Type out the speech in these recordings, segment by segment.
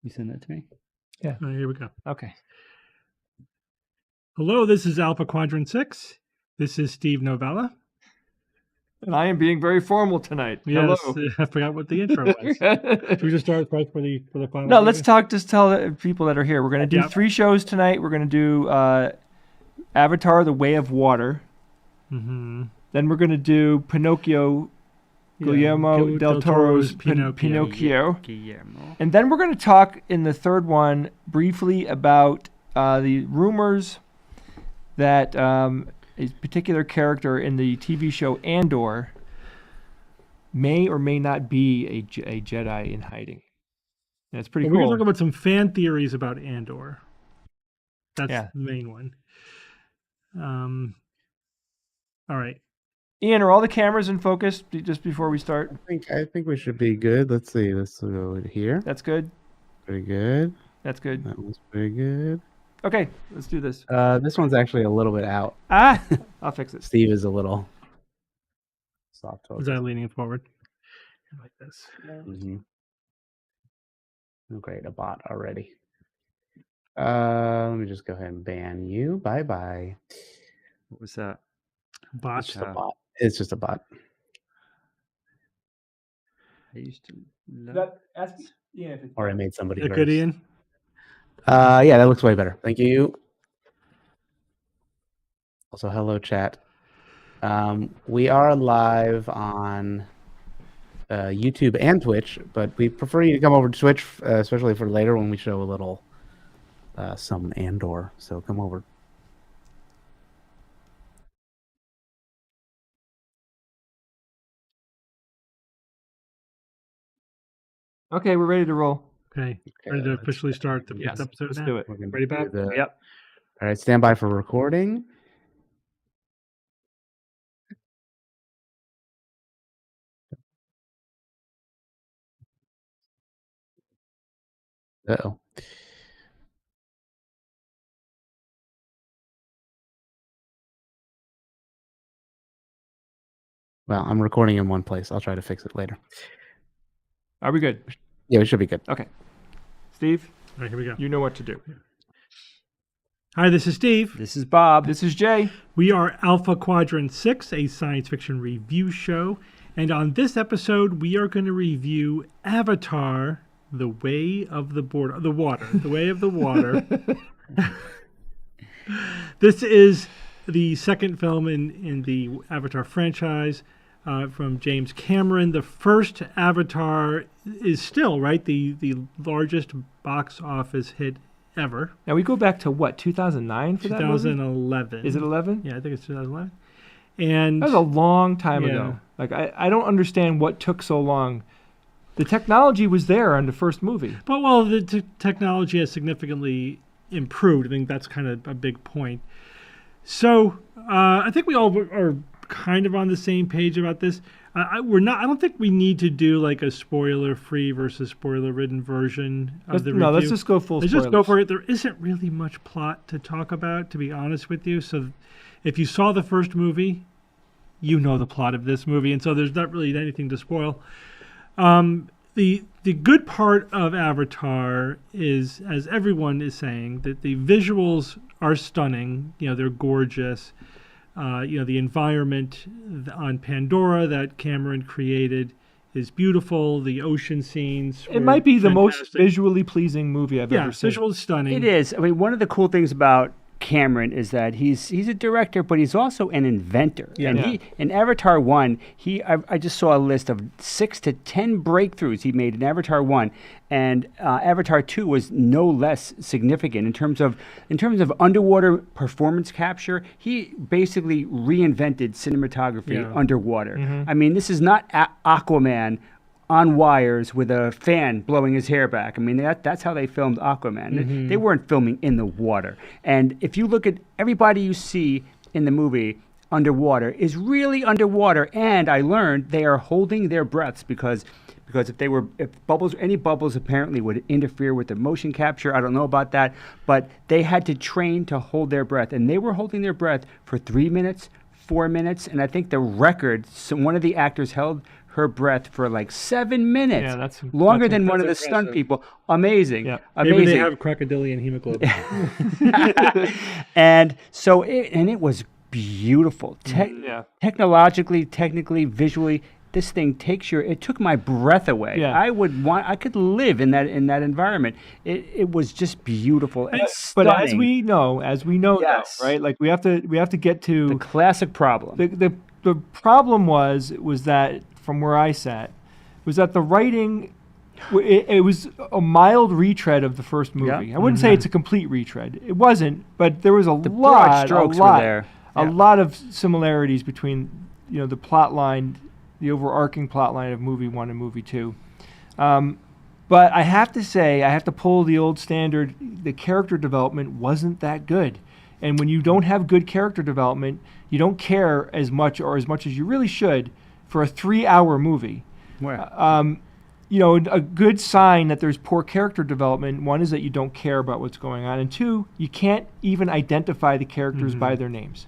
You send that to me? Yeah. Here we go. Okay. Hello, this is Alpha Quadrant 6. This is Steve Novella. And I am being very formal tonight. Yes, Hello. I forgot what the intro was. Should we just start right for the final? No, let's talk. Just tell the people that are here. We're going to do 3 shows tonight. We're going to do Avatar: The Way of Water. Mm-hmm. Then we're going to do Pinocchio, Guillermo del Toro's Pinocchio. Guillermo. And then we're going to talk in the third one briefly about the rumors that a particular character in the TV show Andor may or may not be a Jedi in hiding. That's pretty cool. We're going to talk about some fan theories about Andor. That's the main one. All right. Ian, are all the cameras in focus just before we start? I think we should be good. Let's see. Let's go here. That's good. Pretty good. That's good. That one's pretty good. Okay, let's do this. This one's actually a little bit out. I'll fix it. Steve is a little soft. Is that leaning forward? Like this. Mm-hmm. Great, a bot already. Let me just go ahead and ban you. Bye-bye. What was that? Bot. It's just a bot. It's just a bot. I used to love... Or I made somebody Good, Ian? Yeah, that looks way better. Thank you. Also, hello, chat. We are live on YouTube and Twitch, but we prefer you to come over to Twitch, especially for later when we show a little some Andor. So come over. Okay, we're ready to roll. Okay. Ready to officially start the fifth episode let's now? do it. Ready, Bob? Yep. All right, stand by for recording. Uh-oh. Well, I'm recording in one place. I'll try to fix it later. Are we good? Yeah, we should be good. Okay. Steve, All right, here we go. you know what to do. Hi, this is Steve. This is Bob. This is Jay. We are Alpha Quadrant 6, a science fiction review show. And on this episode, we are going to review Avatar: The Way of the Water. The Way of the Water. This is the second film in the Avatar franchise from James Cameron. The first Avatar is still, right, the largest box office hit ever. Now we go back to what, 2009 for that movie? 2011. Is it 11? Yeah, I think it's 2011. And that was a long time ago. Like I don't understand what took so long. The technology was there on the first movie. But well, the technology has significantly improved. I think that's kind of a big point. So I think we all are kind of on the same page about this. We're not. I don't think we need to do like a spoiler-free versus spoiler-ridden version of the review. No, let's just go full spoilers. Let's just go for it. There isn't really much plot to talk about, to be honest with you. So if you saw the first movie, you know the plot of this movie, and so there's not really anything to spoil. The good part of Avatar is, as everyone is saying, that the visuals are stunning. You know, they're gorgeous. The environment on Pandora that Cameron created is beautiful. The ocean scenes. It might be the most visually pleasing movie I've ever seen. Yeah, visually stunning. It is. I mean, one of the cool things about Cameron is that he's a director, but he's also an inventor. Yeah. And he in Avatar 1, I just saw a list of 6 to 10 breakthroughs he made in Avatar 1, and Avatar 2 was no less significant in terms of underwater performance capture. He basically reinvented cinematography underwater. Mm-hmm. I mean, this is not Aquaman on wires with a fan blowing his hair back. I mean, that's how they filmed Aquaman. Mm-hmm. They weren't filming in the water. And if you look at everybody you see in the movie underwater is really underwater. And I learned they are holding their breaths because any bubbles apparently would interfere with the motion capture. I don't know about that, but they had to train to hold their breath, and they were holding their breath for 3 minutes, 4 minutes, and I think the record one of the actors held her breath for like 7 minutes. Yeah, that's longer that's than one of the impressive. stunt people. Amazing. Yeah. Amazing. Maybe they have crocodilian hemoglobin. And so it was beautiful. Yeah. Technologically, technically, visually, this thing it took my breath away. Yeah. I could live in that environment. It was just beautiful and But stunning. as we know Yes. now, right? Like we have to get to the classic problem. the problem was that from where I sat was that the writing it was a mild retread of the first movie. Yeah. I wouldn't say it's a complete retread. It wasn't, but there was The broad strokes were there. a Yeah. lot of similarities between the plot line, the overarching plot line of movie 1 and movie 2. But I have to say, I have to pull the old standard. The character development wasn't that good. And when you don't have good character development, you don't care as much as you really should for a 3-hour movie. Well, A good sign that there's poor character development, one is that you don't care about what's going on, and two, you can't even identify the characters by their names.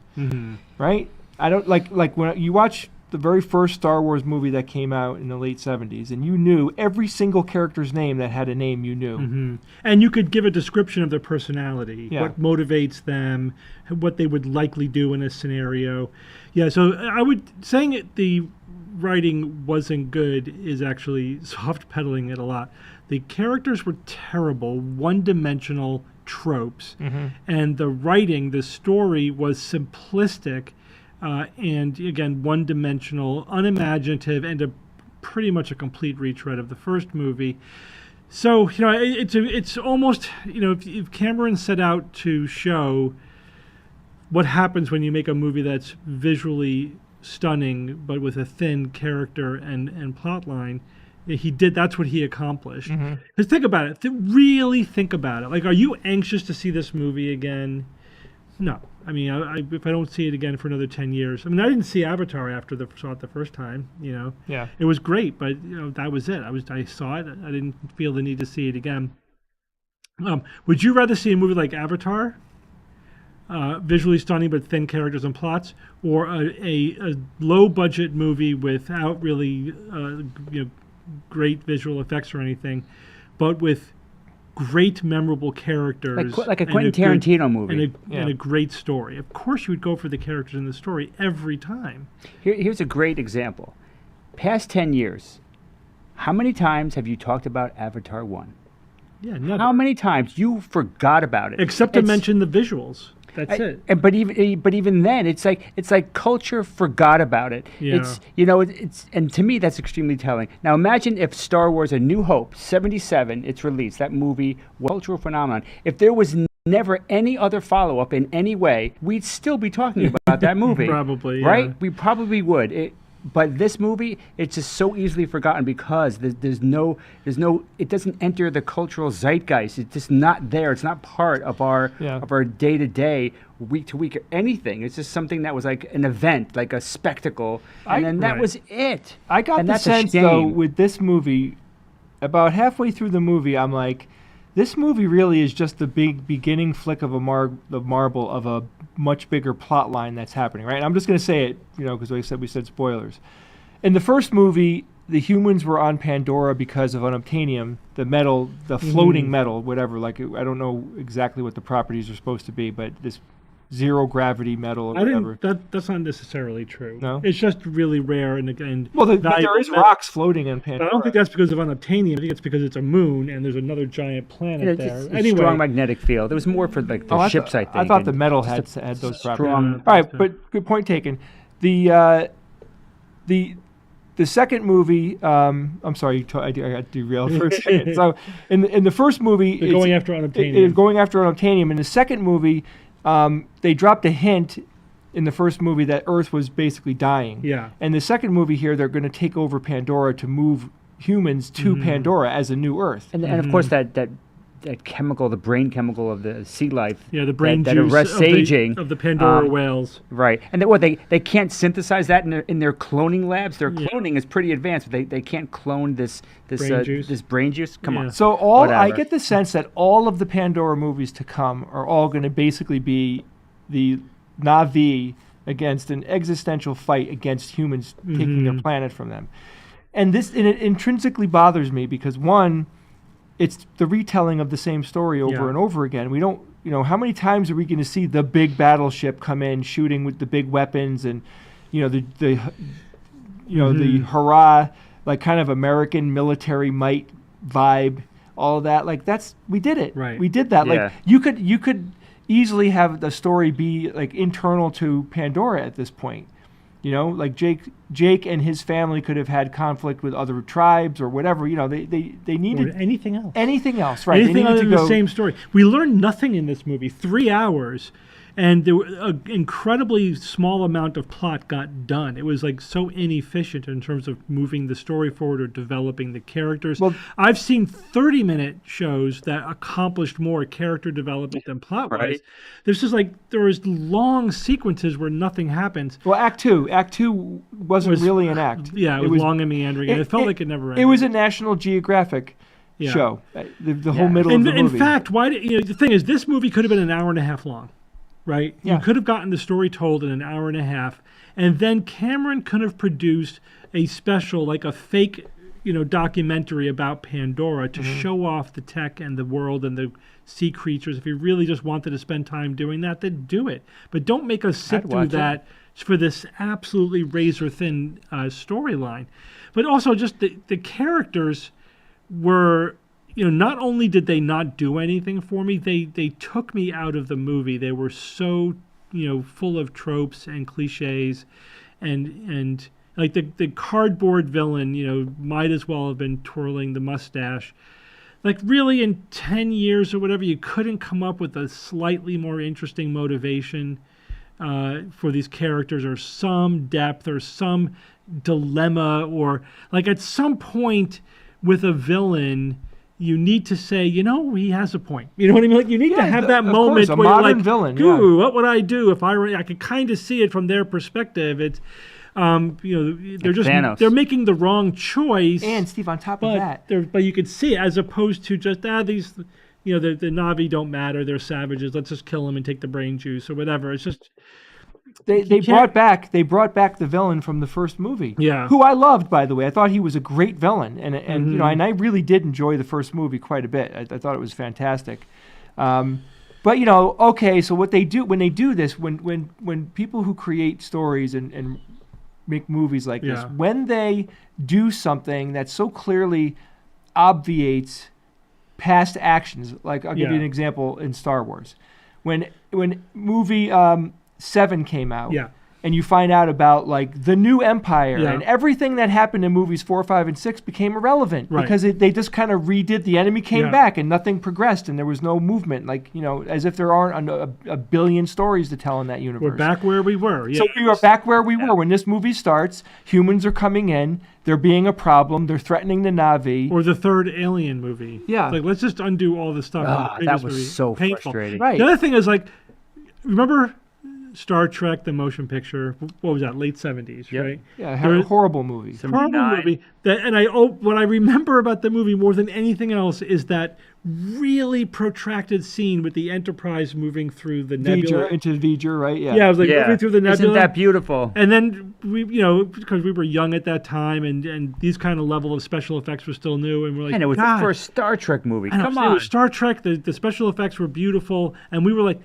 Right? I don't like when you watch the very first Star Wars movie that came out in the late 70s, and you knew every single character's name that had a name you knew. And you could give a description of their personality, Yeah. what motivates them, what they would likely do in a scenario. Yeah, so saying the writing wasn't good is actually soft pedaling it a lot. The characters were terrible, one-dimensional tropes, and the writing, the story was simplistic, and again, one-dimensional, unimaginative, and pretty much a complete retread of the first movie. So it's almost if Cameron set out to show what happens when you make a movie that's visually stunning but with a thin character and plot line, that's what he accomplished. Because think about it, really think about it. Like, are you anxious to see this movie again? No. I mean, if I don't see it again for another 10 years. I mean, I didn't see Avatar after saw it the first time, Yeah. It was great, but that was it. I saw it. I didn't feel the need to see it again. Would you rather see a movie like Avatar, visually stunning but thin characters and plots, or a low budget movie without really great visual effects or anything, but with great memorable characters, like a and Quentin Tarantino movie, and a great story? Of course, you would go for the characters in the story every time. Here's a great example. Past 10 years, how many times have you talked about Avatar 1? Yeah, never. How many times you forgot about it? Except to mention the visuals. That's it. But even then, it's like culture forgot about it. Yeah. And to me that's extremely telling. Now imagine if Star Wars: A New Hope, 1977, it's released. That movie was a cultural phenomenon. If there was never any other follow-up in any way, we'd still be talking about that movie. Probably, yeah. Right? We probably would. But this movie, it's just so easily forgotten because there's no, it doesn't enter the cultural zeitgeist. It's just not there. It's not part of our day-to-day, week-to-week, or anything. It's just something that was like an event, like a spectacle, and that was it. I got the sense, though, with this movie, about halfway through the movie, I'm like, this movie really is just the big beginning flick of the marble of a much bigger plot line that's happening, right? And I'm just going to say it, because we said spoilers. In the first movie, the humans were on Pandora because of unobtainium, the metal, the floating metal, whatever. Like, I don't know exactly what the properties are supposed to be, but this zero gravity metal or whatever. That's not necessarily true. No? It's just really rare and there is rocks floating on Pandora. But I don't think that's because of unobtainium. I think it's because it's a moon and there's another giant planet there. It's Anyway, strong magnetic field. It was more for like the ships, I think. I thought the and metal just had those strong- properties. All right, but good point taken. The second movie, I'm sorry, I got derailed for a second. So in the first movie, they're going after unobtainium. It's going after unobtainium. In the second movie, they dropped a hint in the first movie that Earth was basically dying. Yeah. And the second movie here, they're going to take over Pandora to move humans to Pandora as a new Earth. And of course that chemical, the brain chemical of the sea life. Yeah, the brain that juice arrests aging of the Pandora whales. Right, and they can't synthesize that in their cloning labs. Their cloning is pretty advanced, but they can't clone this brain juice. Come on. So I Whatever. get the sense that all of the Pandora movies to come are all going to basically be the Na'vi against an existential fight against humans taking their planet from them. And it intrinsically bothers me because one, it's the retelling of the same story over and over again. We don't, how many times are we going to see the big battleship come in shooting with the big weapons and, the hurrah, like kind of American military might vibe, all of that. Like we did it. Right. We did that. Yeah. Like you could easily have the story be like internal to Pandora at this point. Like Jake and his family could have had conflict with other tribes or whatever. They needed Or anything else. anything else, right? Anything other than the same story. We learned nothing in this movie. 3 hours, and there were an incredibly small amount of plot got done. It was like so inefficient in terms of moving the story forward or developing the characters. Well, I've seen 30-minute shows that accomplished more character development than plot-wise. Right. There was long sequences where nothing happens. Well, Act Two wasn't really an act. Yeah, it was long and meandering, and it felt like it never ended. It was a National Geographic show. The whole middle of the movie. In fact, the thing is, this movie could have been an hour and a half long. Right? Yeah. You could have gotten the story told in an hour and a half, and then Cameron could have produced a special, like a fake, documentary about Pandora to show off the tech and the world and the sea creatures. If he really just wanted to spend time doing that, then do it. But don't make us sit through that for this absolutely razor-thin storyline. But also just the characters were... not only did they not do anything for me, they took me out of the movie. They were so, full of tropes and cliches, and like the cardboard villain, might as well have been twirling the mustache. Like really, in 10 years or whatever, you couldn't come up with a slightly more interesting motivation for these characters, or some depth, or some dilemma, or like at some point with a villain. You need to say, he has a point. You know what I mean? Like you need to have that moment course, where you're like, villain, "Ooh, what would I do if I could kind of see it from their perspective." It's, they're making the wrong choice. And Steve, on top of that, but you could see it, as opposed to just these, the Na'vi don't matter. They're savages. Let's just kill them and take the brain juice or whatever. It's just. They brought back the villain from the first movie. Yeah. Who I loved, by the way. I thought he was a great villain, and and I really did enjoy the first movie quite a bit. I thought it was fantastic. But okay, so what they do when they do this, when people who create stories and make movies like this, when they do something that so clearly obviates past actions, like I'll give you an example in Star Wars, when movie 7 came out, and you find out about like the new Empire and everything that happened in movies 4, 5, and 6 became irrelevant because they just kind of redid. The enemy came back and nothing progressed and there was no movement. Like as if there aren't a billion stories to tell in that universe. We're back where we were. So we were back where we were when this movie starts. Humans are coming in. They're being a problem. They're threatening the Na'vi. Or the third Alien movie. Yeah. Like let's just undo all the stuff. That was so frustrating. Right. The other thing is like, remember Star Trek, the motion picture, what was that, late 70s, right? Yeah, horrible movie. Horrible movie. What I remember about the movie more than anything else is that really protracted scene with the Enterprise moving through the nebula. Into V'ger, right? Yeah. Yeah, it was like moving through the nebula. Isn't that beautiful? And then we, because we were young at that time, and these kind of level of special effects were still new, and we're like, and it was God. the first Star Trek movie. Come on. It was Star Trek. The special effects were beautiful, and we were like,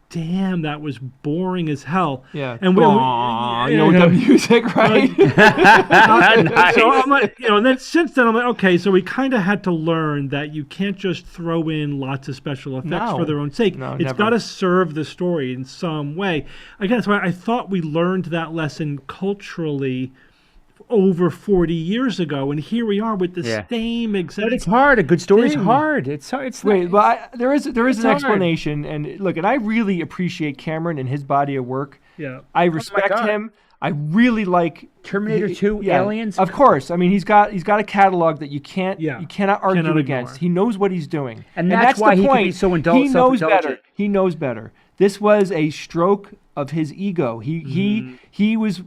damn, that was boring as hell. Yeah. And with the music, right? Nice. So I'm like, and then since then I'm like, okay, so we kind of had to learn that you can't just throw in lots of special effects for their own sake. No, it's got to serve the story in some way. Again, that's why I thought we learned that lesson culturally over 40 years ago, and here we are with the same exact. But it's hard. A good story is hard. It's hard. There is an explanation, and look, and I really appreciate Cameron and his body of work. Yeah, I respect him. I really like Terminator 2, Aliens. Of course, I mean he's got a catalog that you cannot argue against. Ignore. He knows what he's doing, and that's why he can be so He knows better. He knows better. This was a stroke of his ego. He was,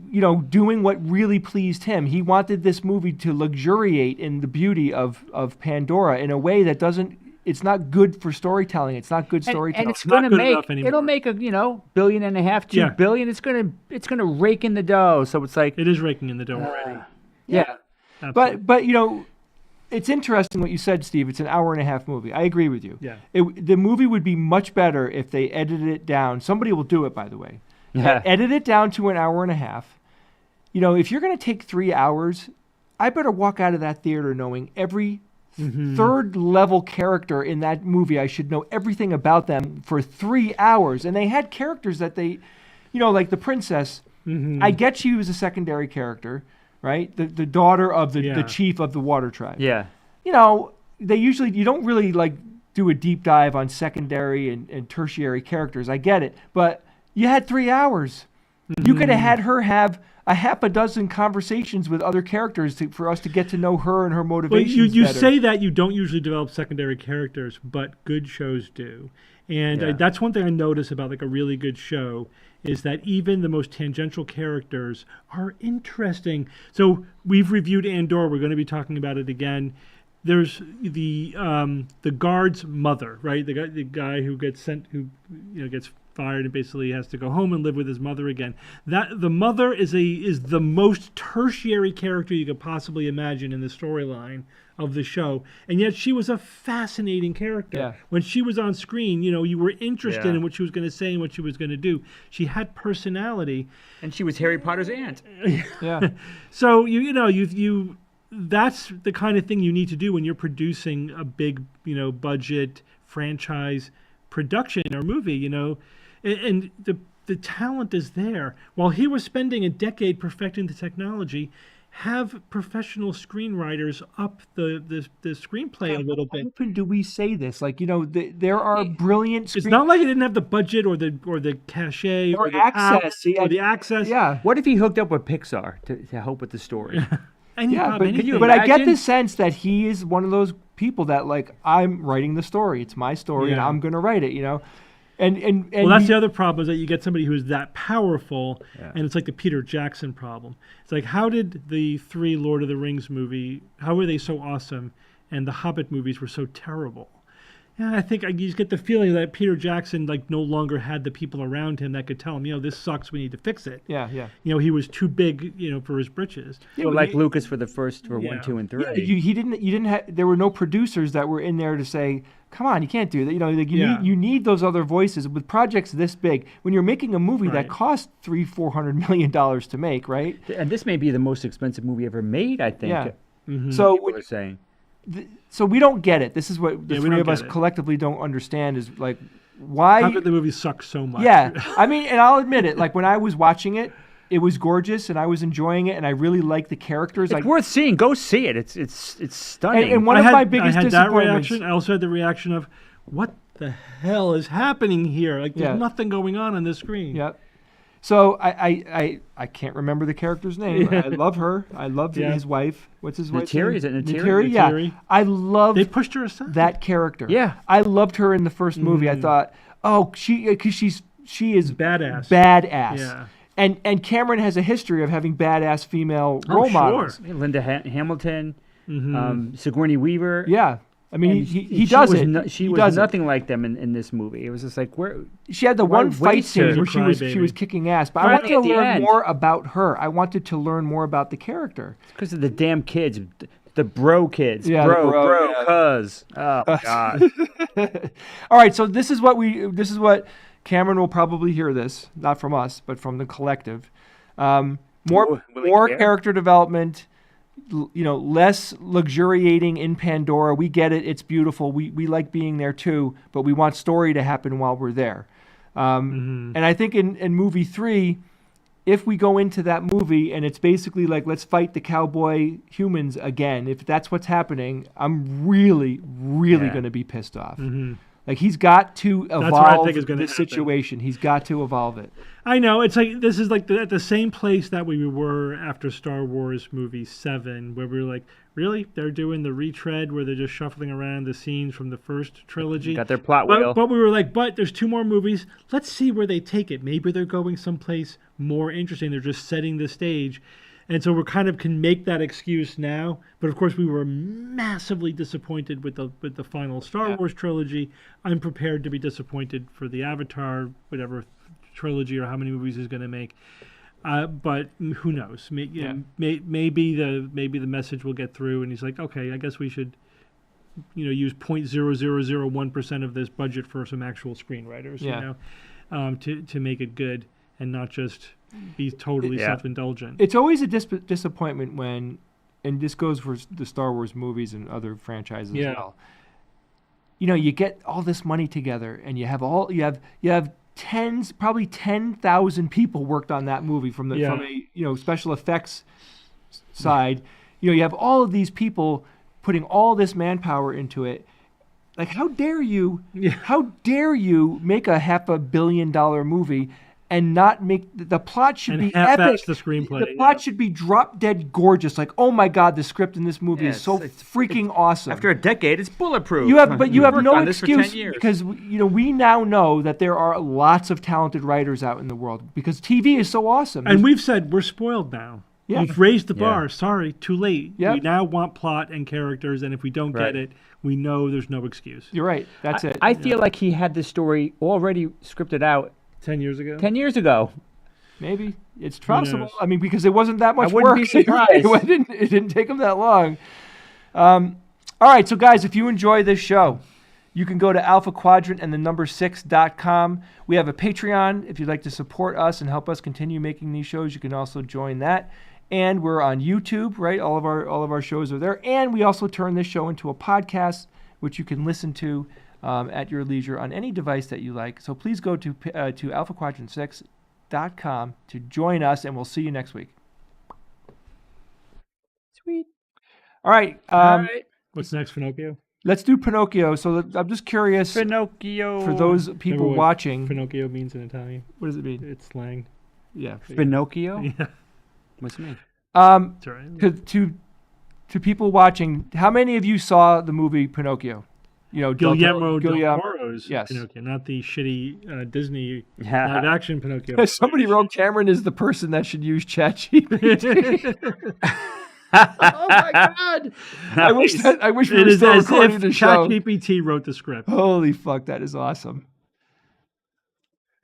doing what really pleased him. He wanted this movie to luxuriate in the beauty of Pandora in a way that it's not good for storytelling. It's not good storytelling. And it's going to it'll make a, $1.5 billion, $2 billion. It's going to rake in the dough. So it's like. It is raking in the dough already. Yeah. Absolutely. But it's interesting what you said, Steve. It's an hour and a half movie. I agree with you. Yeah. The movie would be much better if they edited it down. Somebody will do it, by the way. Yeah. Edit it down to an hour and a half. If you're going to take 3 hours, I better walk out of that theater knowing every third level character in that movie. I should know everything about them for 3 hours. And they had characters that they, like the princess. I get she was a secondary character, right? The daughter of the chief of the water tribe. Yeah. They usually, you don't really like do a deep dive on secondary and tertiary characters. I get it. But you had 3 hours. You could have had her have a half a dozen conversations with other characters for us to get to know her and her motivations you better. say that you don't usually develop secondary characters, but good shows do. And that's one thing I notice about like a really good show is that even the most tangential characters are interesting. So we've reviewed Andor. We're going to be talking about it again. There's the guard's mother, right? The guy who gets sent, who gets fired and basically has to go home and live with his mother again. That the mother is the most tertiary character you could possibly imagine in the storyline of the show, and yet she was a fascinating character. Yeah. When she was on screen, you were interested in what she was going to say and what she was going to do. She had personality, And she was Harry Potter's aunt. Yeah. so you that's the kind of thing you need to do when you're producing a big budget franchise production or movie. And the talent is there. While he was spending a decade perfecting the technology, have professional screenwriters up the screenplay a little bit. How often do we say this? Like, there are brilliant It's not like he didn't have the budget or the cachet or the access. or the access. Yeah. What if he hooked up with Pixar to help with the story? And Yeah, probably but, anything. but I get imagine? the sense that he is one of those people that, like, I'm writing the story. It's my story, and Yeah. I'm going to write it, And Well, that's he- the other problem is that you get somebody who is that powerful, and it's like the Peter Jackson problem. It's like, how did the 3 Lord of the Rings how were they so awesome, and the Hobbit movies were so terrible? Yeah, I think you just get the feeling that Peter Jackson no longer had the people around him that could tell him, this sucks, we need to fix it. Yeah. He was too big, for his britches. So like Lucas for 1, Yeah. 2, and 3. Yeah, you didn't have. There were no producers that were in there to say, "Come on, you can't do that." You need those other voices with projects this big. When you're making a movie Right. that costs $300-400 million to make, right? And this may be the most expensive movie ever made, I think. Yeah. Mm-hmm. So People are saying. so we don't get it. This is what the Yeah, we three don't of us get it. collectively don't understand is like why. How could the movie suck so much? Yeah, I mean, and I'll admit it. Like when I was watching it, it was gorgeous, and I was enjoying it, and I really liked the characters. It's worth seeing. Go see it. It's stunning. And one I of had, my biggest I had that disappointments. reaction. I also had the reaction of, what the hell is happening here? Like, there's Yeah. nothing going on the screen. Yeah. So I can't remember the character's name. I love her. I love Yeah. his wife. What's his wife's Neytiri, name? is it Neytiri? Neytiri, yeah. Neytiri. I loved They pushed her aside. that character. Yeah. I loved her in the first movie. I thought, because she is Badass. badass. Yeah. And Cameron has a history of having badass female Oh, role sure. models. Linda Hamilton, Sigourney Weaver. Yeah. I mean, And he she does was it. she He was does it. nothing like them in this movie. It was just like, where? She had the Why one fight waste her? scene where she was Crybaby. kicking ass. But I Finally wanted at to the learn end. more about her. I wanted to learn more about the character. Because of the damn kids. The bro kids. Yeah, the bro, bro, yeah. cuz. Oh, my God. All right, so this is what Cameron will probably hear this, not from us, but from the collective. More Will he more care? character development, less luxuriating in Pandora. We get it; it's beautiful. We like being there too, but we want story to happen while we're there. And I think in movie 3, if we go into that movie and it's basically like, let's fight the cowboy humans again, if that's what's happening, I'm really, really Yeah. going to be pissed off. Like, he's got to what I evolve think is gonna this happen. situation. He's got to evolve it. I know. It's like, this is like at the same place that we were after Star Wars movie 7, where we were like, really? They're doing the retread where they're just shuffling around the scenes from the first trilogy? Got their plot wheel. But we were like, but there's 2 more movies. Let's see where they take it. Maybe they're going someplace more interesting. They're just setting the stage. And so we're kind of can make that excuse now. But of course, we were massively disappointed with the final Star Wars trilogy. I'm prepared to be disappointed for the Avatar, whatever trilogy or how many movies he's going to make. But who knows? Maybe the message will get through, and he's like, okay, I guess we should, use 0.0001% of this budget for some actual screenwriters, to make it good and not just be totally self-indulgent. It's always a disappointment when, and this goes for the Star Wars movies and other franchises as well. You get all this money together, and you have tens, probably 10,000 people worked on that movie from a special effects side. You have all of these people putting all this manpower into it. Like, how dare you? How dare you make a $500 million movie and not make the plot should be epic. The screenplay. The plot should be drop dead gorgeous. Like, oh my God, the script in this movie is so freaking awesome. After a decade, it's bulletproof. You have no on this for excuse 10 years. because we now know that there are lots of talented writers out in the world because TV is so awesome. And we've said we're spoiled now. Yeah. We've raised the bar. Sorry, too late. Yep. We now want plot and characters, and if we don't get it, we know there's no excuse. You're right. That's it. I feel like he had this story already scripted out 10 years ago. 10 years ago. Maybe it's possible. I mean, because it wasn't that much I wouldn't work. be surprised. It didn't take them that long. All right, so guys, if you enjoy this show, you can go to alphaquadrant6.com. We have a Patreon. If you'd like to support us and help us continue making these shows, you can also join that. And we're on YouTube, right? All of our shows are there. And we also turn this show into a podcast, which you can listen to at your leisure on any device that you like. So please go to alphaquadrant6.com to join us, and we'll see you next week. Sweet. All right. What's next, Pinocchio? Let's do Pinocchio. So I'm just curious. Pinocchio. For those people watching. Pinocchio means in Italian. What does it mean? It's slang. Yeah. Pinocchio? Yeah. What's it mean? That's right. To people watching, how many of you saw the movie Pinocchio? Guillermo del Toro's yes. Pinocchio, not the shitty Disney live-action Pinocchio. Somebody wrote Cameron is the person that should use ChatGPT. Oh my God! I wish we were still recording the show. ChatGPT wrote the script. Holy fuck, that is awesome.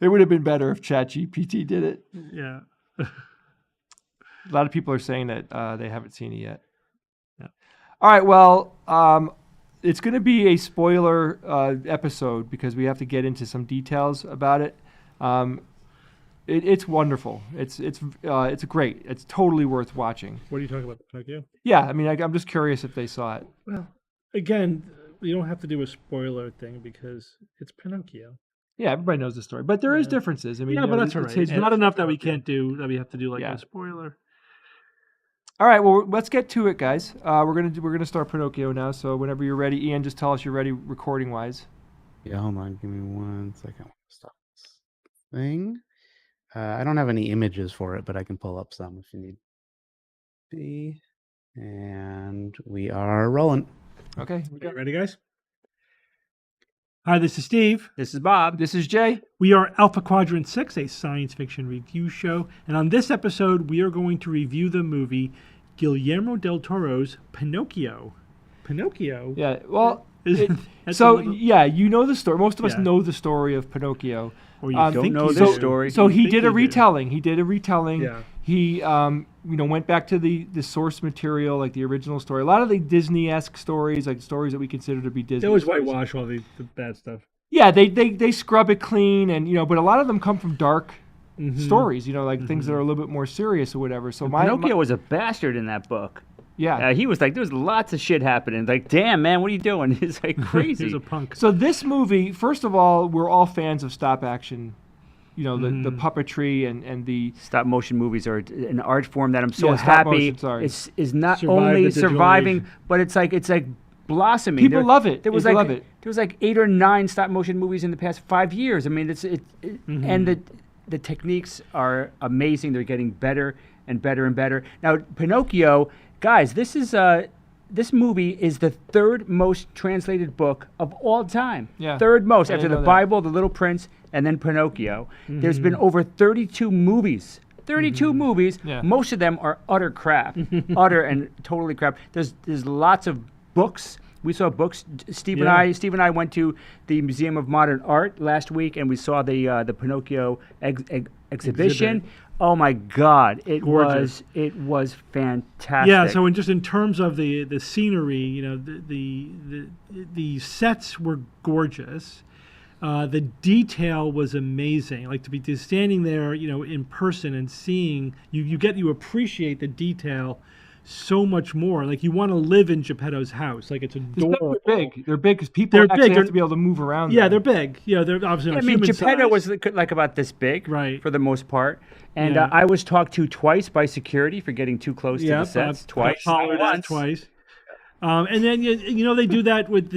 It would have been better if ChatGPT did it. Yeah. A lot of people are saying that they haven't seen it yet. Yeah. All right, well, it's going to be a spoiler episode because we have to get into some details about it. It's wonderful. It's great. It's totally worth watching. What are you talking about, Pinocchio? Yeah, I mean, I'm just curious if they saw it. Well, again, you don't have to do a spoiler thing because it's Pinocchio. Yeah, everybody knows the story, but there is differences. I mean, but that's all right. It's not enough that we can't do that. We have to do a spoiler. All right, well, let's get to it, guys. We're gonna start Pinocchio now. So whenever you're ready, Ian, just tell us you're ready, recording wise. Yeah, hold on. Give me 1 second. Stop this thing. I don't have any images for it, but I can pull up some if you need. And we are rolling. Okay. Ready, guys? Hi, this is Steve. This is Bob. This is Jay. We are Alpha Quadrant 6, a science fiction review show. And on this episode, we are going to review the movie Guillermo del Toro's Pinocchio. Pinocchio? Yeah, well, you know the story. Most of us know the story of Pinocchio. Or you don't know the story. So he did a retelling. He did a retelling. Yeah. He went back to the source material, like the original story. A lot of the Disney-esque stories, like stories that we consider to be Disney. They always whitewash all the bad stuff. Yeah, they scrub it clean, and but a lot of them come from dark stories. Things that are a little bit more serious or whatever. So Pinocchio was a bastard in that book. Yeah, he was like, there was lots of shit happening. Like, damn, man, what are you doing? It's like crazy. He's a punk. So this movie, first of all, we're all fans of stop action. The puppetry and the stop motion movies are an art form that I'm so happy is not Survive only the digital surviving, age. but it's like blossoming. People love it. There was love it. There was like 8 or 9 stop motion movies in the past 5 years. I mean, and the techniques are amazing. They're getting better and better and better. Now, Pinocchio, guys, this movie is the 3rd most translated book of all time. Yeah. 3rd most I after didn't the know Bible, The Little Prince, and then Pinocchio. There's been over 32 movies. 32 movies. Yeah. Most of them are utter crap. Utter and totally crap. There's lots of books We saw books. Steve Yeah. and I went to the Museum of Modern Art last week, and we saw the Pinocchio exhibition. Oh my God! Gorgeous. It was fantastic. Yeah, so in terms of the scenery, you know, the sets were gorgeous. The detail was amazing. Like to be just standing there, you know, in person and seeing you appreciate the detail so much more. Like you want to live in Geppetto's house. Like it's adorable. They're big. They're big because people They're actually big. have to be able to move around. Yeah, there. they're big. Yeah, they're obviously I not mean, human Geppetto size. was like about this big, Right. for the most part. And Yeah. I was talked to twice by security for getting too close to the sets. Twice. Hollered at twice. And then you know they do that with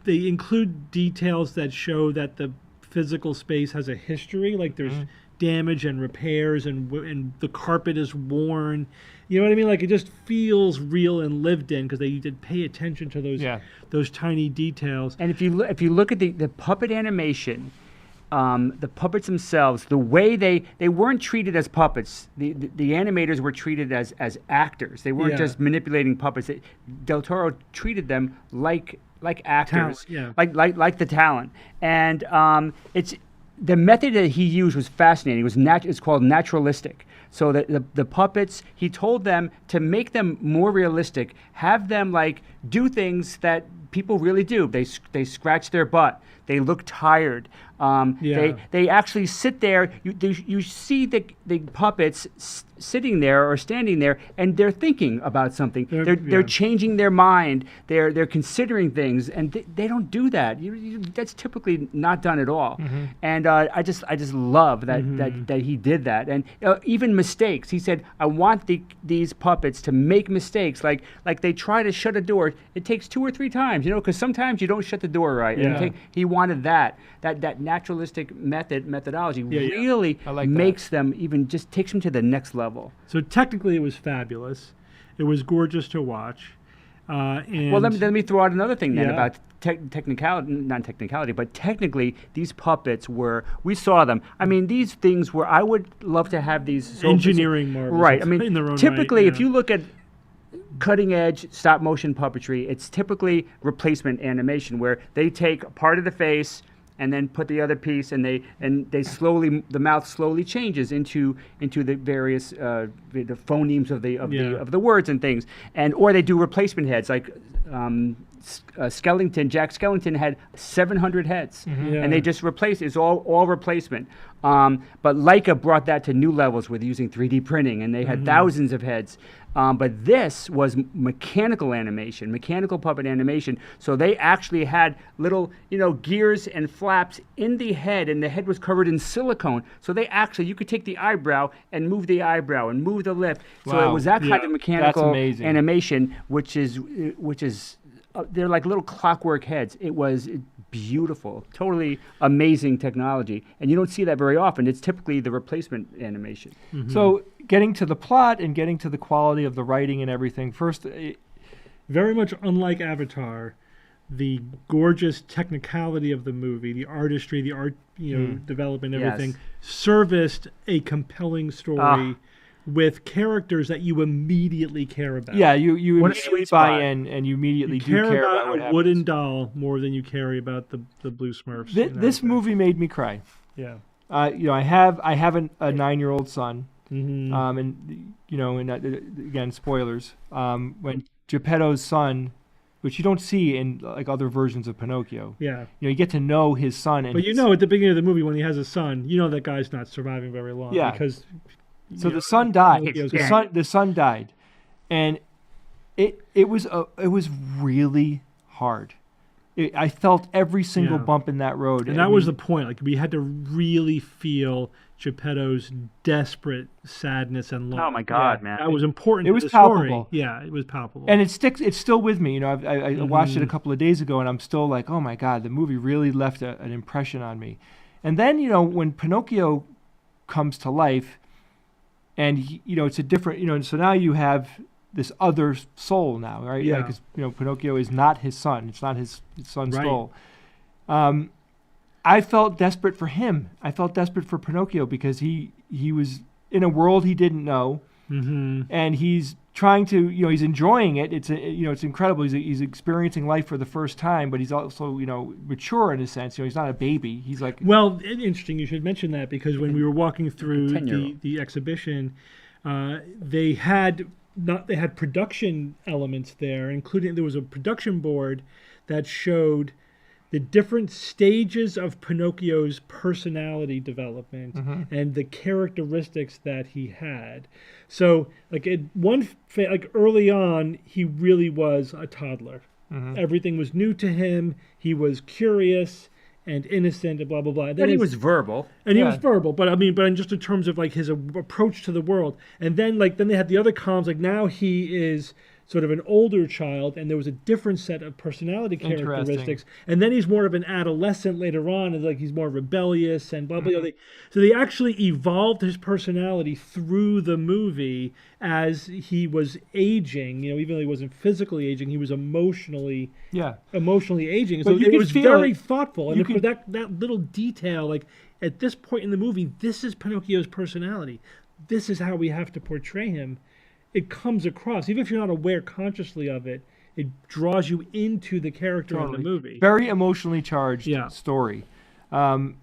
they include details that show that the physical space has a history. Like there's damage and repairs, and the carpet is worn. You know what I mean? Like it just feels real and lived in because they did pay attention to those tiny details. And if you look at the puppet animation, the puppets themselves, the way they weren't treated as puppets. The animators were treated as actors. They weren't Yeah. just manipulating puppets. Del Toro treated them like actors, Talent, like the talent. And it's the method that he used was fascinating. It's called naturalistic. So the puppets, he told them to make them more realistic, have them like do things that people really do. They scratch their butt. They look tired. They actually sit there. You see the puppets sitting there or standing there, and they're thinking about something. They're changing their mind. They're considering things, and they don't do that. That's typically not done at all. And I just love that he did that. And even mistakes. He said, I want these puppets to make mistakes. Like they try to shut a door. It takes 2 or 3 times, because sometimes you don't shut the door right. Yeah. And he wanted that naturalistic methodology really like makes them just takes them to the next level. So technically, it was fabulous. It was gorgeous to watch. And Well, let me throw out another thing then Yeah. about not technicality, but technically these puppets we saw them. I mean, these things were, I would love to have these. Engineering marvels. Right. I mean, in their own typically, right, if you look at cutting edge stop motion puppetry, it's typically replacement animation where they take part of the face and then put the other piece, and they slowly, the mouth slowly changes into the various the phonemes of the words and things, or they do replacement heads like. Jack Skellington had 700 heads, and they just replaced. It's all replacement. But Leica brought that to new levels with using 3D printing, and they had thousands of heads. But this was mechanical animation, mechanical puppet animation. So they actually had little, gears and flaps in the head, and the head was covered in silicone. So you could take the eyebrow and move the eyebrow and move the lip. So it Wow. was that kind of mechanical amazing. animation, which is they're like little clockwork heads. It was beautiful, totally amazing technology, and you don't see that very often. It's typically the replacement animation. So getting to the plot and getting to the quality of the writing and everything. First, very much unlike Avatar, the gorgeous technicality of the movie, the artistry, the art, development, everything, Yes. serviced a compelling story with characters that you immediately care about. yeah, you What a immediately sweet spot. buy in, and you immediately You do care care about what a happens. wooden doll more than you care about the blue Smurfs. This movie made me cry. Yeah. I have a 9-year-old son. Mm-hmm. Again, spoilers. When Geppetto's son, which you don't see in like other versions of Pinocchio, Yeah. you get to know his son. And But at the beginning of the movie when he has a son, that guy's not surviving very long. Yeah. Because so the son died. Pinocchio's The son died, and it was really hard. I felt every single Yeah. bump in that road, And that was the point. Like we had to really feel Geppetto's desperate sadness and longing. Oh my God, man! That was important. It to was the story. palpable. Yeah, it was palpable. And it sticks. It's still with me. I watched it a couple of days ago, and I'm still like, oh my God, the movie really left an impression on me. And then when Pinocchio comes to life, and it's a different. So now you have this other soul now, right? Yeah. Because Pinocchio is not his son. It's not his son's Right. soul. I felt desperate for him. I felt desperate for Pinocchio because he was in a world he didn't know, Mm-hmm. and he's trying to, he's enjoying it. It's incredible. He's experiencing life for the first time, but he's also, mature in a sense. He's not a baby. He's like, well, interesting. You should mention that because when we were walking through 10-year-old. the exhibition, they had production elements there, including there was a production board that showed the different stages of Pinocchio's personality development and the characteristics that he had. So, like early on, he really was a toddler. Everything was new to him. He was curious and innocent and blah blah blah. But he was verbal. And he was verbal, but just in terms of like his approach to the world. And then they had the other columns. Like now he is sort of an older child, and there was a different set of personality characteristics. And then he's more of an adolescent later on, and like he's more rebellious and blah blah blah. So they actually evolved his personality through the movie as he was aging. Even though he wasn't physically aging, he was emotionally aging. So it was very thoughtful. And for that little detail, like at this point in the movie, this is Pinocchio's personality. This is how we have to portray him. It comes across, even if you're not aware consciously of it, it draws you into the character in the movie. Very emotionally charged story. And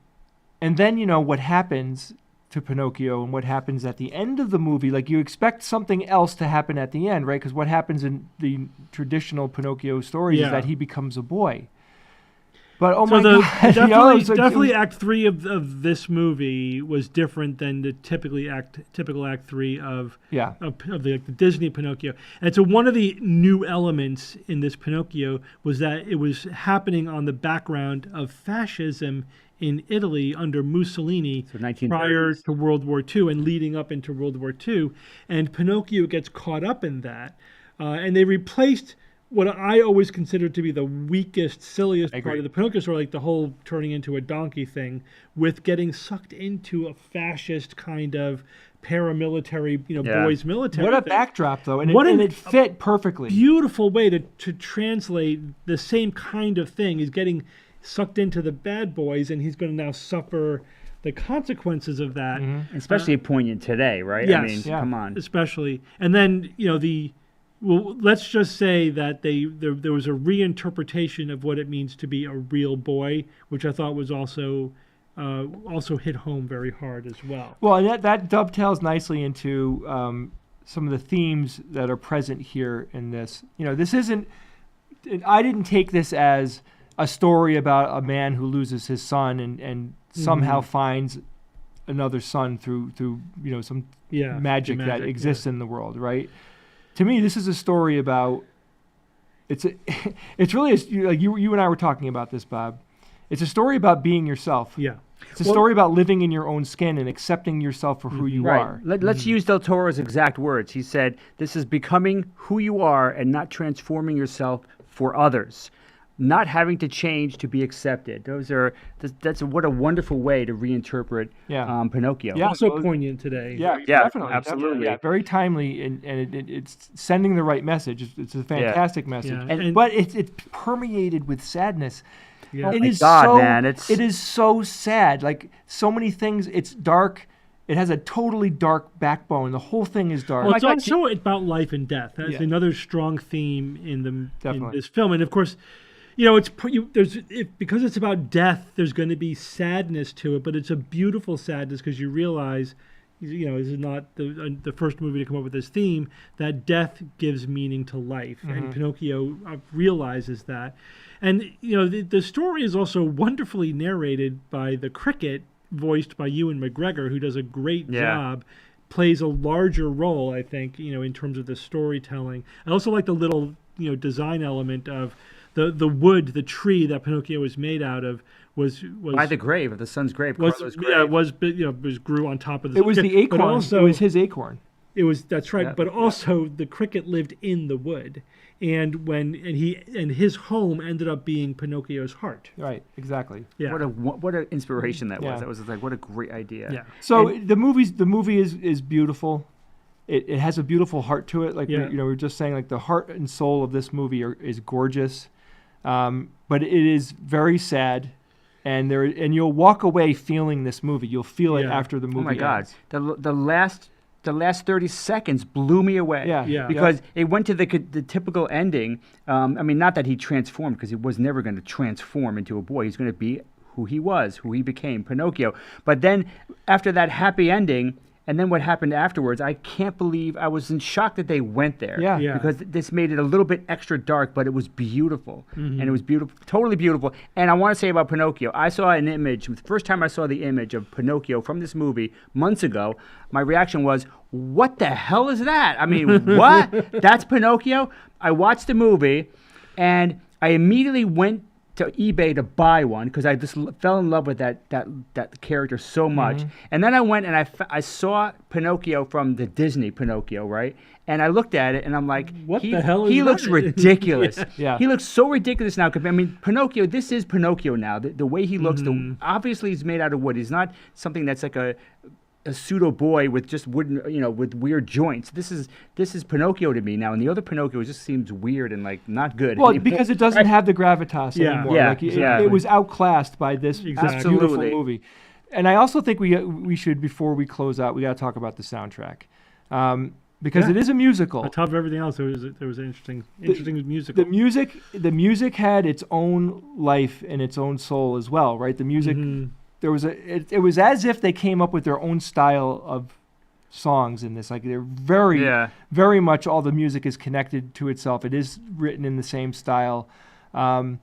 then, what happens to Pinocchio and what happens at the end of the movie, like you expect something else to happen at the end, right? Because what happens in the traditional Pinocchio stories is that he becomes a boy. But God! Definitely Act 3 of this movie was different than the typical Act 3 of the Disney Pinocchio. And so one of the new elements in this Pinocchio was that it was happening on the background of fascism in Italy under Mussolini prior to World War II and leading up into World War II. And Pinocchio gets caught up in that. And they replaced what I always considered to be the weakest, silliest part of the Pinocchio story, like the whole turning into a donkey thing, with getting sucked into a fascist kind of paramilitary, boys military. What a backdrop, though, and it fit perfectly. Beautiful way to translate the same kind of thing. He's getting sucked into the bad boys, and he's going to now suffer the consequences of that. Especially poignant today, right? Yes, come on. Especially, and then well, let's just say that there was a reinterpretation of what it means to be a real boy, which I thought was also hit home very hard as well. Well, and that dovetails nicely into some of the themes that are present here in this. This isn't. I didn't take this as a story about a man who loses his son and somehow finds another son through some magic that exists in the world, right? To me, this is a story about. It's really like you and I were talking about this, Bob. It's a story about being yourself. Yeah. It's a story about living in your own skin and accepting yourself for who you are. Let's use Del Toro's exact words. He said, "This is becoming who you are and not transforming yourself for others." Not having to change to be accepted. That's what a wonderful way to reinterpret Pinocchio. Yeah, also poignant today. Yeah, definitely, absolutely. Yeah, very timely, and it's sending the right message. It's a fantastic message, but it's permeated with sadness. Yeah. It is so sad. Like so many things. It's dark. It has a totally dark backbone. The whole thing is dark. Well, it's also about life and death. That's another strong theme in this film, and of course. Because it's about death, there's going to be sadness to it, but it's a beautiful sadness because you realize, this is not the first movie to come up with this theme, that death gives meaning to life, and Pinocchio realizes that. And, the story is also wonderfully narrated by the cricket, voiced by Ewan McGregor, who does a great job, plays a larger role, I think, in terms of the storytelling. I also like the little, design element of the wood, the tree that Pinocchio was made out of was by the grave of the son's grave. Carlo's grave. Yeah, was grew on top of the. It was the acorn. It was his acorn. That's right. Yeah, but also the cricket lived in the wood, and his home ended up being Pinocchio's heart. Right. Exactly. Yeah. What an inspiration that was. That was like what a great idea. Yeah. So the movie is beautiful. It has a beautiful heart to it. Like we were just saying, like the heart and soul of this movie is gorgeous. But it is very sad, and you'll walk away feeling this movie. You'll feel it after the movie. Oh my God! The last the last 30 seconds blew me away. Yeah. Because it went to the typical ending. I mean, not that he transformed, because he was never going to transform into a boy. He's going to be who he was, who he became, Pinocchio. But then after that happy ending, and then what happened afterwards, I can't believe, I was in shock that they went there. Yeah. Because this made it a little bit extra dark, but it was beautiful. And it was beautiful, totally beautiful. And I want to say about Pinocchio, I saw an image, the first time I saw the image of Pinocchio from this movie months ago, my reaction was, what the hell is that? I mean, what? That's Pinocchio? I watched the movie, and I immediately went to eBay to buy one because I just fell in love with that character so much. And then I went and I saw Pinocchio from the Disney Pinocchio, right? And I looked at it and I'm like, What the hell is he that? looks ridiculous. Yeah. He looks so ridiculous now. I mean, Pinocchio, this is Pinocchio now. The way he looks, obviously he's made out of wood. He's not something that's like a pseudo boy with just wooden, with weird joints. This is Pinocchio to me now, and the other Pinocchio just seems weird and like not good. Well, anymore. because it doesn't have the gravitas Yeah. anymore. Yeah, Like exactly. it was outclassed by this Exactly. beautiful Absolutely. movie. And I also think we should, before we close out, we got to talk about the soundtrack, because Yeah. it is a musical. On top of everything else, there was an interesting musical. The music had its own life and its own soul as well, right? The music. There was it was as if they came up with their own style of songs in this. Like they're very much, all the music is connected to itself. It is written in the same style. And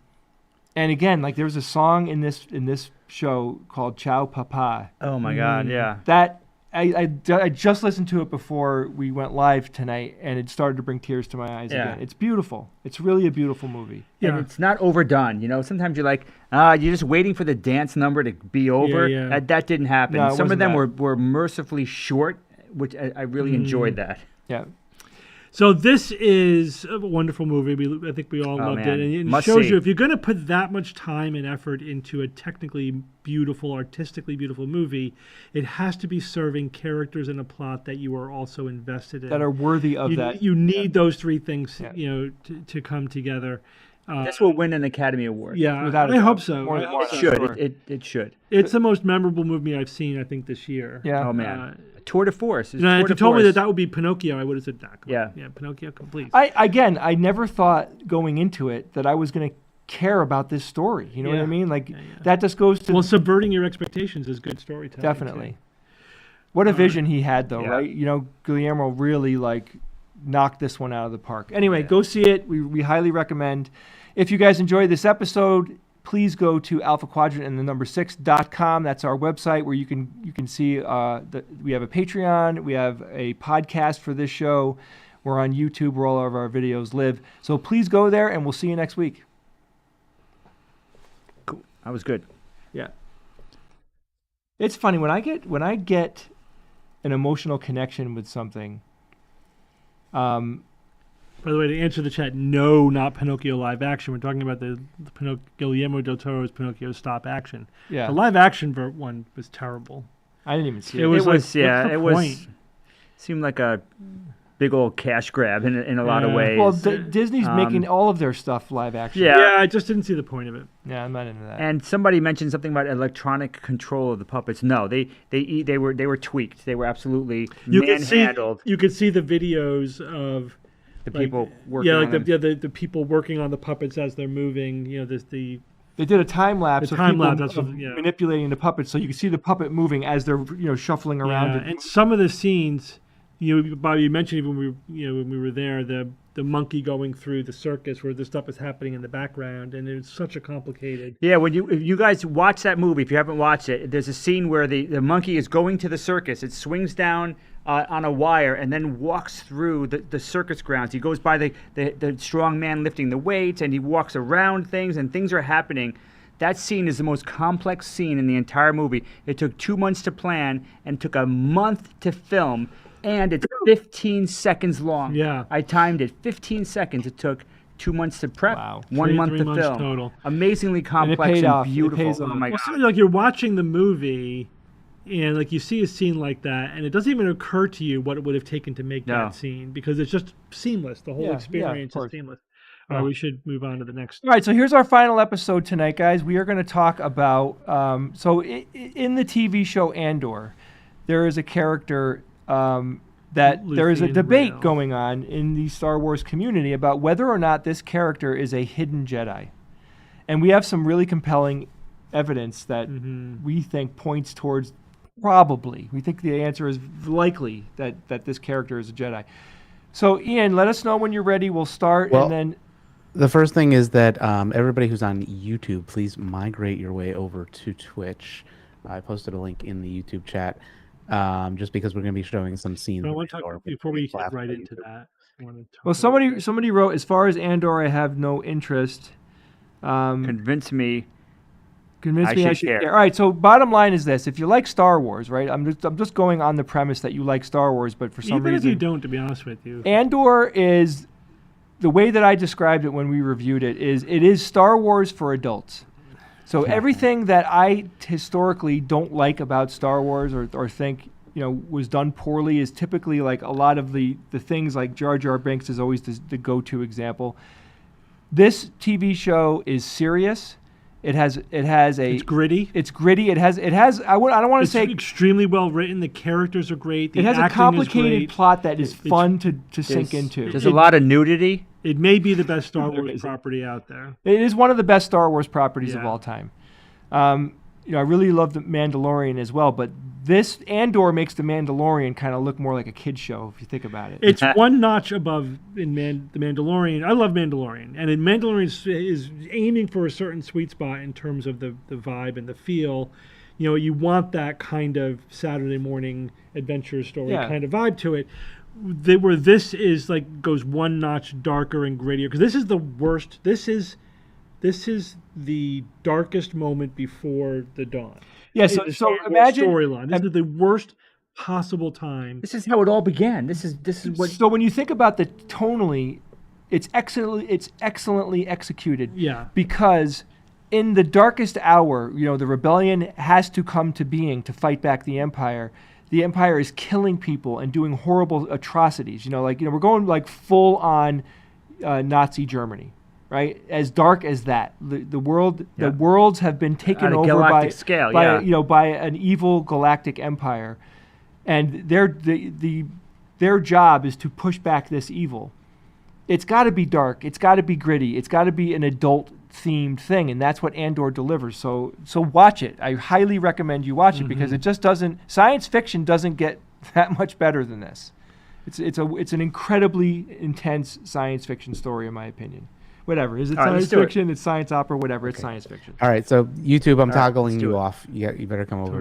again, like there was a song in this show called Ciao Papa. Oh my God, yeah. That I just listened to it before we went live tonight, and it started to bring tears to my eyes Yeah. again. It's beautiful. It's really a beautiful movie. And it's not overdone. Sometimes you're like, you're just waiting for the dance number to be over. Yeah. That didn't happen. No, it Some of wasn't them that. were mercifully short, which I really enjoyed that. Yeah. So this is a wonderful movie. I think we all loved man. it. And it Must shows see. you, if you're going to put that much time and effort into a technically beautiful, artistically beautiful movie, it has to be serving characters and a plot that you are also invested in. That are worthy of that. You need those three things, Yeah. to come together. This will win an Academy Award. Yeah, Without a I doubt. hope so. More I than hope one. so. It should. Sure. It should. It's the most memorable movie I've seen, I think, this year. Yeah. Oh man, tour de force. It's If tour you de told me force. that would be Pinocchio, I would have said, "Nah, come on. Yeah. Yeah, Pinocchio complete." I never thought going into it that I was going to care about this story. You know what I Yeah. mean? Like Yeah. that just goes to Well, subverting your expectations is good storytelling. definitely. too. What a vision he had, though, Yeah. right? Guillermo really knocked this one out of the park. Anyway, go see it. We highly recommend. If you guys enjoyed this episode, please go to alphaquadrant6.com. That's our website where you can see we have a Patreon, we have a podcast for this show. We're on YouTube where all of our videos live. So please go there, and we'll see you next week. Cool. That was good. Yeah. It's funny when I get an emotional connection with something. By the way, to answer the chat, no, not Pinocchio live action. We're talking about the Guillermo del Toro's Pinocchio stop action. Yeah. The live action one was terrible. I didn't even see It it. was It was like, what's the it was point? seemed like a big old cash grab in a lot of Yeah. ways. Well, Disney's making all of their stuff live action. Yeah. Yeah, I just didn't see the point of it. Yeah, I'm not into that. And somebody mentioned something about electronic control of the puppets. No, they were tweaked. They were absolutely manhandled. You could see the videos of The like, people working yeah, on like them. the people working on the puppets as they're moving. They did a time lapse The of time people lapse, that's what- yeah. manipulating the puppets, so you can see the puppet moving as they're shuffling around. Yeah, and some of the scenes, Bobby, you mentioned even when we were there, the monkey going through the circus where this stuff is happening in the background, and it's such a complicated. Yeah, if you guys watch that movie, if you haven't watched it, there's a scene where the monkey is going to the circus. It swings down on a wire and then walks through the circus grounds. He goes by the strong man lifting the weights, and he walks around things, and things are happening. That scene is the most complex scene in the entire movie. It took 2 months to plan and took a month to film, and it's 15 seconds long. Yeah. I timed it. 15 seconds. It took 2 months to prep, Wow. 1 month 3 to months film. total. Amazingly complex paid and off. It beautiful. pays Oh off. my Well, God. so, like you're watching the movie, and like you see a scene like that, and it doesn't even occur to you what it would have taken to make No. that scene because it's just seamless. The whole Yeah, experience of is course. seamless. All right, we should move on to the next. All right, so here's our final episode tonight, guys. We are going to talk about in the TV show Andor, there is a character that there is a Luthien debate rail. going on in the Star Wars community about whether or not this character is a hidden Jedi. And we have some really compelling evidence that we think points towards probably. We think the answer is likely that this character is a Jedi. So, Ian, let us know when you're ready. We'll start, Well, and then... The first thing is that everybody who's on YouTube, please migrate your way over to Twitch. I posted a link in the YouTube chat, just because we're going to be showing some scenes. But I of want to Andor talk before we flash get right by into YouTube. that. I wanna talk Well, about somebody wrote, as far as Andor, I have no interest. Convince me. Convince I me I should should care. care. All right, so bottom line is this. If you like Star Wars, right, I'm just going on the premise that you like Star Wars, but for some Even reason... if you don't, to be honest with you. Andor is... The way that I described it when we reviewed it is Star Wars for adults. So everything that I historically don't like about Star Wars or think was done poorly is typically like a lot of the things like Jar Jar Binks is always the go-to example. This TV show is serious. It has It's gritty. It's gritty. It has I don't want to It's say extremely well written. The characters are great. The it has a acting complicated is great. plot that is It's- fun to sink into. There's a lot of nudity. It may be the best Star There Wars is. property out there. It is one of the best Star Wars properties of Yeah. all time. I really love The Mandalorian as well, but this Andor makes The Mandalorian kind of look more like a kid show if you think about it. It's one notch above in The Mandalorian. I love Mandalorian, and Mandalorian is aiming for a certain sweet spot in terms of the vibe and the feel. You want that kind of Saturday morning adventure story kind of vibe to it. Where this is like goes one notch darker and grittier, because this is the worst. This is the darkest moment before the dawn. Yeah, The so Star Wars imagine storyline. This is the worst possible time. This is how it all began. This is what. so when you think about the tonally, it's excellently executed. Yeah. Because in the darkest hour, the rebellion has to come to being to fight back the Empire. The Empire is killing people and doing horrible atrocities. We're going like full on Nazi Germany, right? As dark as that. The worlds have been taken On a over galactic scale, by an evil galactic empire, and their job is to push back this evil. It's got to be dark. It's got to be gritty. It's got to be an adult themed thing, and that's what Andor delivers. So watch it. I highly recommend you watch it because it just doesn't. Science fiction doesn't get that much better than this. It's an incredibly intense science fiction story, in my opinion. Whatever, is it All right, science let's do it. fiction? It's science opera. Whatever, it's science fiction. All right, so YouTube, I'm All right, toggling let's do you it. off. You better come over